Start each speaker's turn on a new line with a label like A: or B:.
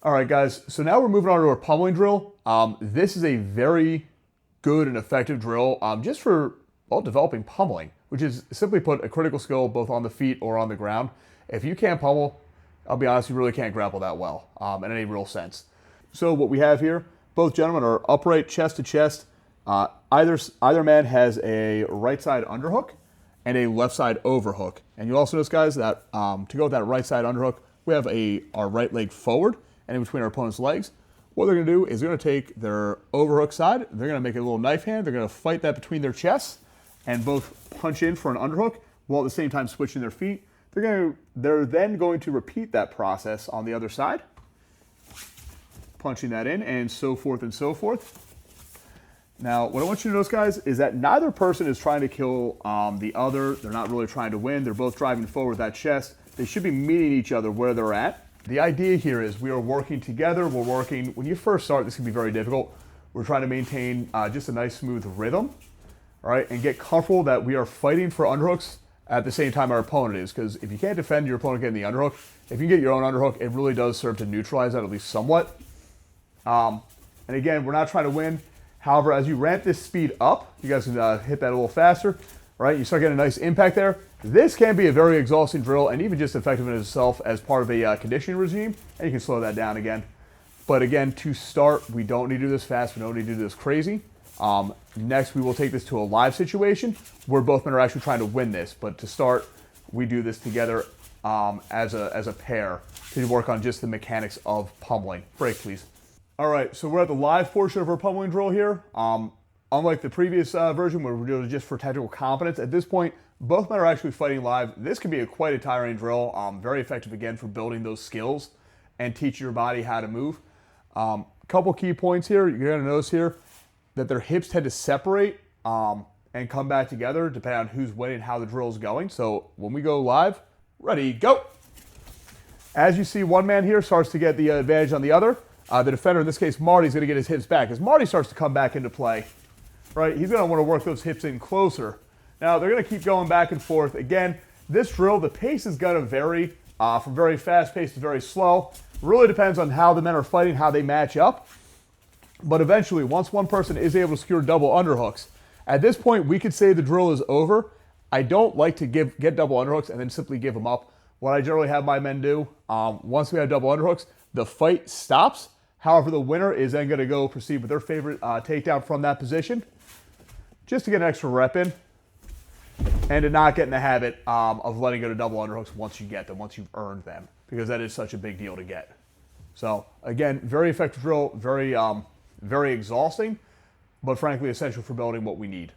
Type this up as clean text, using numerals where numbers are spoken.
A: All right, guys, so now we're moving on to our pummeling drill. This is a very good and effective drill just for, well, developing pummeling, which is simply put a critical skill both on the feet or on the ground. If you can't pummel, I'll be honest, you really can't grapple that well in any real sense. So what we have here, both gentlemen are upright chest to chest. Either man has a right side underhook and a left side overhook. And you'll also notice, guys, that to go with that right side underhook, we have our right leg forward and in between our opponent's legs. What they're going to do is they're going to take their overhook side, they're going to make a little knife hand, they're going to fight that between their chests and both punch in for an underhook while at the same time switching their feet. They're then going to repeat that process on the other side, punching that in and so forth and so forth. Now, what I want you to notice, guys, is that neither person is trying to kill the other. They're not really trying to win. They're both driving forward with that chest. They should be meeting each other where they're at. The idea here is we are working together. We're working, when you first start, this can be very difficult. We're trying to maintain just a nice smooth rhythm, all right, and get comfortable that we are fighting for underhooks at the same time our opponent is, because if you can't defend your opponent getting the underhook, if you get your own underhook, it really does serve to neutralize that at least somewhat. And again, we're not trying to win. However, as you ramp this speed up, you guys can hit that a little faster, right? You start getting a nice impact there. This can be a very exhausting drill and even just effective in itself as part of a conditioning regime, and you can slow that down again. But again, to start, we don't need to do this fast. We don't need to do this crazy. Next, we will take this to a live situation where both men are actually trying to win this. But to start, we do this together as a pair to work on just the mechanics of pummeling. Break, please. All right, so we're at the live portion of our pummeling drill here. Unlike the previous version where we're doing it just for technical competence, at this point, both men are actually fighting live. This can be quite a tiring drill, very effective again for building those skills and teaching your body how to move. Couple key points here. You're gonna notice here that their hips tend to separate and come back together depending on who's winning, how the drill is going. So when we go live, ready, go. As you see, one man here starts to get the advantage on the other. The defender, in this case, Marty's going to get his hips back. As Marty starts to come back into play, right, he's going to want to work those hips in closer. Now, they're going to keep going back and forth. Again, this drill, the pace is going to vary from very fast paced to very slow. Really depends on how the men are fighting, how they match up. But eventually, once one person is able to secure double underhooks, at this point, we could say the drill is over. I don't like to get double underhooks and then simply give them up. What I generally have my men do, once we have double underhooks, the fight stops. However, the winner is then going to go proceed with their favorite takedown from that position, just to get an extra rep in, and to not get in the habit of letting go to double underhooks once you get them, once you've earned them, because that is such a big deal to get. So again, very effective drill, very exhausting, but frankly essential for building what we need.